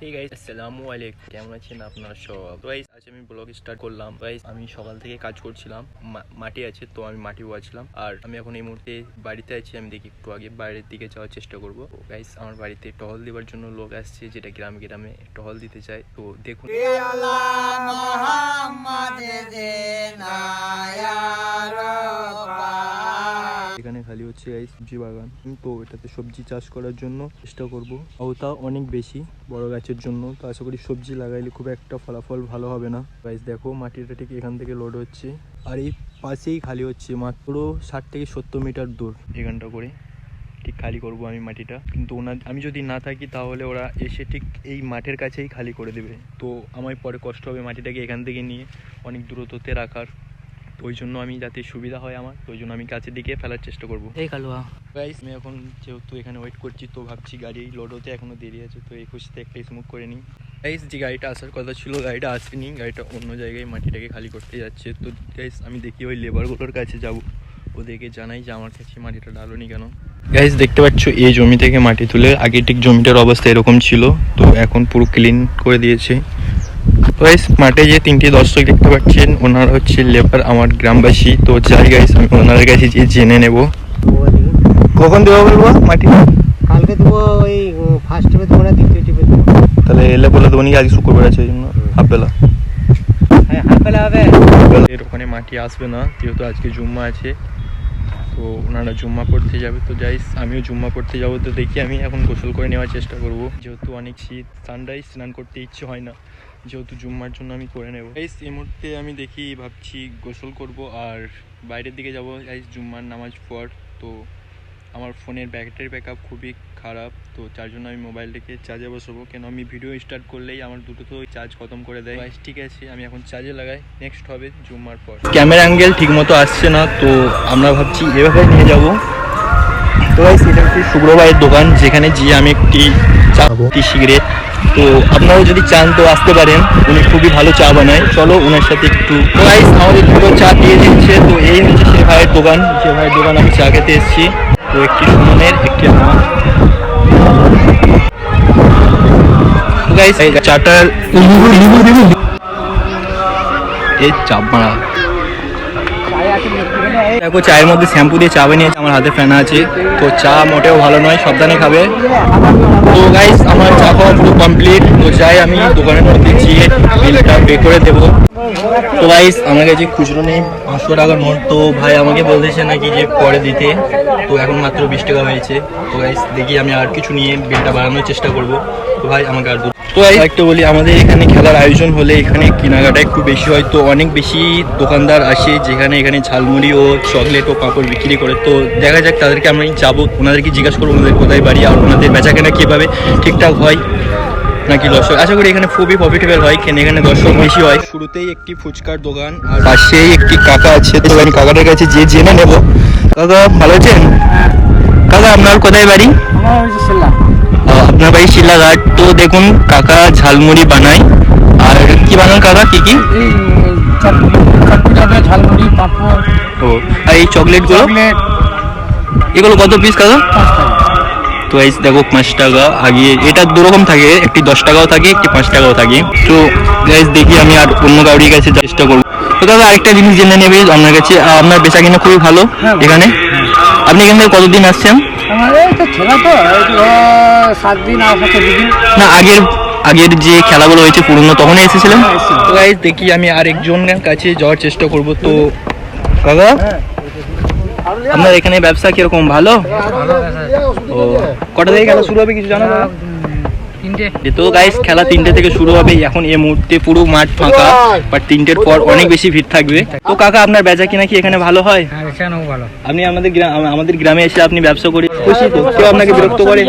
Hey guys, আসসালামু আলাইকুম। কেমন আছেন আপনারা সব? তো গাইস আজ আমি ব্লগ স্টার্ট করলাম। গাইস আমি সকাল থেকে কাজ করছিলাম, মাটি আছে তো আমি মাটি ওয়াছিলাম। আর আমি এখন এই মুহূর্তে বাড়িতে আছি। আমি দেখি একটু আগে বাইরের দিকে যাওয়ার চেষ্টা করব। তো গাইস আমার বাড়িতে টহল দেওয়ার জন্য লোক আসছে, যেটা গ্রামে গ্রামে টহল দিতে চায়। তো দেখুন এখানে খালি হচ্ছে গাইস সবজি বাগান। তো এটাতে সবজি চাষ করার জন্য চেষ্টা করব, ওটা অনেক বেশি বড় গাছের জন্য। তো আশা করি সবজি লাগাইলে খুব একটা ফলাফল ভালো হবে না। গাইস দেখো মাটিটা ঠিক এখান থেকে লোড হচ্ছে, আর এই পাশেই খালি হচ্ছে মাত্র 60 থেকে 70 মিটার দূর। এখানটা করে ঠিক খালি করব আমি মাটিটা, কিন্তু আমি যদি না থাকি তাহলে ওরা এসে ঠিক এই মাঠের কাছেই খালি করে দেবে। তো আমার পরে কষ্ট হবে মাটিটাকে এখান থেকে নিয়ে অনেক দূরত্বতে রাখার। তো ওই জন্য আমি যাতে সুবিধা হয় আমার, তো ওই জন্য আমি কাছের দিকে ফেলার চেষ্টা করবো। এই কালুয়া গাইস আমি এখন যেহেতু এখানে ওয়েট করছি, তো ভাবছি গাড়ি লোড হতে এখনো দেরি আছে। তো এই খুশিতে একটা স্মোক করে নিই। গাইস যে গাড়িটা আসার কথা ছিল গাড়িটা আসেনি, গাড়িটা অন্য জায়গায় মাটিটাকে খালি করতে যাচ্ছে। তো গাইস আমি দেখি ওই লেবারগুলোর কাছে যাবো, ওদেরকে জানাই যে আমার কাছে মাটিটা ডালোনি কেন। গাইস দেখতে পাচ্ছ এই জমি থেকে মাটি তুলে আগে ঠিক জমিটার অবস্থা এরকম ছিল, তো এখন পুরো ক্লিন করে দিয়েছে। গাইস মাঠে যে 3টে দর্শক দেখতে পাচ্ছেন, ওনারা হচ্ছে লেবার, আমার গ্রামবাসী। তো যাই গাইস আমি ওনাদের কাছে যে জেনে নেব কখন দেবো বলবো মাটি। কালকে দেবো, ওই ফার্স্ট টিপে দেবো না দ্বিতীয় টিপে দেবো। তাহলে এলে বলে দেবো নি, আজকে শুক্রবার আছে ওই জন্য হাফবেলা। হ্যাঁ হাফবেলা হবে। এর ওখানে মাটি আসবে না, যেহেতু আজকে জুম্মা আছে। তো ওনারা জুম্মা পড়তে যাবে। তো যাইস আমিও জুম্মা পড়তে যাবো। তো দেখি আমি এখন গোসল করে নেওয়ার চেষ্টা করব, যেহেতু অনেক শীত, সানরাইজ স্নান করতে ইচ্ছে হয় না, যেহেতু জুম্মার জন্য আমি করে নেব। গাইস এই মুহূর্তে আমি দেখি ভাবছি গোসল করব আর বাইরের দিকে যাব গাইস জুম্মার নামাজ পর। তো আমার ফোনের ব্যাটারি ব্যাকআপ খুবই খারাপ, তো যার জন্য আমি মোবাইলটাকে চার্জে বসাবো, কেন আমি ভিডিও স্টার্ট করলেই আমার দুটো তো চার্জ খতম করে দেয়। গাইস ঠিক আছে আমি এখন চার্জে লাগাই, নেক্সট হবে জুম্মার পর। ক্যামেরা অ্যাঙ্গেল ঠিক মতো আসছে না, তো আমরা ভাবছি এভাবে নিয়ে যাব। তো গাইস এটা হচ্ছে শুভ্র ভাইয়ের দোকান, যেখানে গিয়ে আমি একটি চা সিগারেট। তো আপনারা যদি চান তো আসতে পারেন, উনি খুবই ভালো চা বানায়। চলো ওনার সাথে একটু। গাইস আমাদের দুটো চা দিয়ে দিচ্ছে। তো এই হচ্ছে সে ভাইয়ের দোকান, যে ভাইয়ের দোকান আমি চা খেতে এসেছি। তো একটি সুমনের, একটি আমার। তো গাইস এই চাটার এই চাপ মারা দেখো, চায়ের মধ্যে শ্যাম্পু দিয়ে চা বানিয়েছে, আমার হাতে ফেনা আছে। তো চা মোটেও ভালো নয়, সাবধানে খাবে। তো গাইস আমার চা খাওয়া পুরো কমপ্লিট। তো যাই আমি দোকানের মধ্যে গিয়ে বিলটা পে করে দেবো। তো গাইস আমার কাছে খুচরো নেই, 500 টাকার নোট। তো ভাই আমাকে বলতেছে নাকি যে পরে দিতে, তো এখন মাত্র 20 টাকা হয়েছে। তো গাইস দেখি আমি আর কিছু নিয়ে বিলটা বাড়ানোর চেষ্টা করব। তো ভাই আমাকে আর তো একটা বলি, আমাদের এখানে খেলার আয়োজন হলে এখানে কেনাকাটা একটু বেশি হয়। তো অনেক বেশি দোকানদার আসে, যেখানে এখানে ঝালমুড়ি ও চকলেট ও পাঁপড় বিক্রি করে। তো দেখা যাক তাদেরকে আমি যাবো, ওনাদেরকে জিজ্ঞাসা করবো ওনাদের কোথায় বাড়ি, আর ওনাদের বেচাকেনা কীভাবে ঠিকঠাক হয় নাকি লস হয়। আশা করি এখানে খুবই প্রফিটেবল হয়, কেন এখানে দর্শক বেশি হয়। শুরুতেই একটি ফুচকার দোকান, আর পাশেই একটি কাকা আছে। তো আমি কাকাটার কাছে যে জেনে নেব। কাকা ভালো আছেন? কাকা আপনার কোথায় বাড়ি? আপনার বাড়ি শিলাঘাট। তো দেখুন কাকা ঝালমুড়ি বানায়। আর কি বানান কাকা, কি কি? ঝালমুড়ি, পাঁপড়। ও আর এই চকলেটগুলো, এগুলো কত পিস কাকা? তো এই দেখো 5 টাকা। আগে এটা দুরকম থাকে, একটি 10 টাকাও থাকে, একটি 5 টাকাও থাকে। তো গাইস দেখি আমি আর অন্য কাউরির কাছে চেষ্টা করবো। তো দাদা আরেকটা জিনিস জেনে নেবে আপনার কাছে, আপনার বেচা কিনা খুবই ভালো এখানে। আপনি এখান থেকে কতদিন আসছেন? না আগের যে খেলাগুলো হয়েছে পুরনো, তখনই এসেছিলেন? তো গাইস দেখি আমি আরেকজনের কাছে যাওয়ার চেষ্টা করব। তো কাকা আপনার এখানে ব্যবসা কিরকম? ভালো? ও কটা থেকে খেলা শুরু হবে কিছু জানো? 3টে। তো গাইস খেলা 3টে থেকে শুরু হবে। এখন এই মুহূর্তে পুরো মাঠ ফাঁকা, বাট 3টের পর অনেক বেশি ভিড় থাকবে। তো কাকা আপনার বেচা কিনা কি এখানে ভালো হয়? আপনি আমাদের গ্রামে এসে আপনি ব্যবসা করে খুশি তো? কেউ আপনাকে বিরক্ত করে?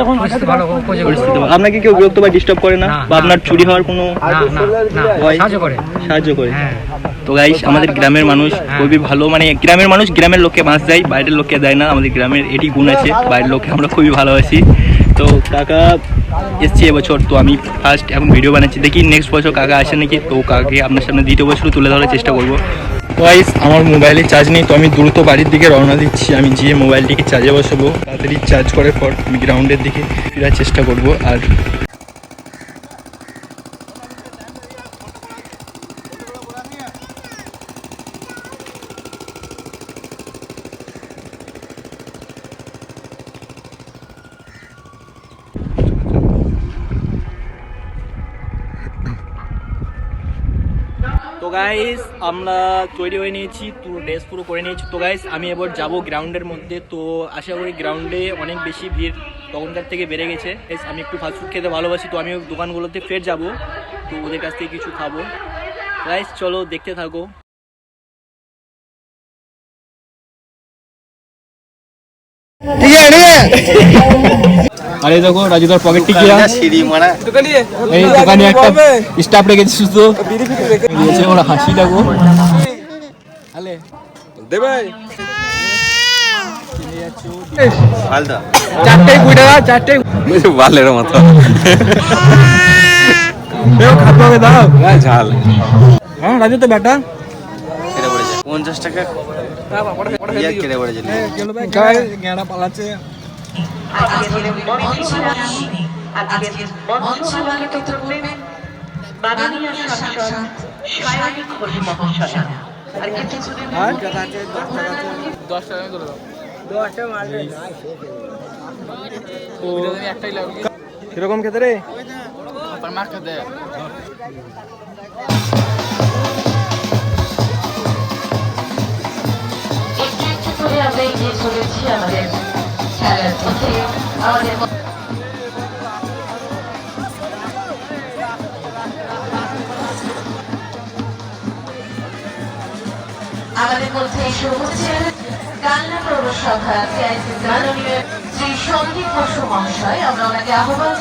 আপনাকে কেউ বিরক্ত বা ডিস্টার্ব করে না, বা আপনার চুরি হওয়ার কোনো সাহায্য করে? তো গাইস আমাদের গ্রামের মানুষ খুবই ভালো, মানে গ্রামের মানুষ গ্রামের লোককে মাছ দেয়, বাইরের লোককে দেয় না। আমাদের গ্রামের এটি গুণ আছে, বাইরের লোককে আমরা খুবই ভালোবাসি। তো কাকা এসছি এবছর, তো আমি ফার্স্ট এখন ভিডিও বানাচ্ছি, দেখি নেক্সট বছর কাকা আসে নাকি। তো কাকে আপনার সামনে দ্বিতীয় বছর তুলে ধরার চেষ্টা করবো। গাইস আমার মোবাইলে চার্জ নেই, তো আমি দ্রুত বাড়ির দিকে রওনা দিচ্ছি। আমি গিয়ে মোবাইলটিকে চার্জে বসাবো, তাড়াতাড়ি চার্জ করার পর আমি গ্রাউন্ডের দিকে ফেরার চেষ্টা করব। আর তো গাইস আমরা তৈরি হয়ে নিয়েছি, পুরো ড্রেস পুরো করে নিয়েছি। তো গাইস আমি এবার যাব গ্রাউন্ডের মধ্যে। তো আশা করি গ্রাউন্ডে অনেক বেশি ভিড় তখনকার থেকে বেড়ে গেছে। গাইস আমি একটু ফাস্টফুড খেতে ভালোবাসি, তো আমি দোকানগুলোতে ফের যাব, তো ওদের কাছ থেকে কিছু খাবো। গাইস চলো দেখতে থাকো। আরে দেখো রাজুদার পকেট টিকিয়া এই দোকানে একটা স্টাফ রেখেছি শুধু দিয়েছে, ওরা হাসি দেখো চারটে 20 টাকা, চারটে বালের মতো খাতে হবে দাও ঝাল। হ্যাঁ রাজু তো বেটা 50 টাকা কেটে পড়েছে। গেঁড়া পালাচ্ছে। কিরকম খেতে রে? আমরা এগিয়ে চলেছি আমাদের খেলার পথে। আমাদের মধ্যে শুরু হচ্ছে কালনা পৌরসভা মাননীয় শ্রী সন্দীপ বসু মহাশয়। আমরা ওনাকে আহ্বান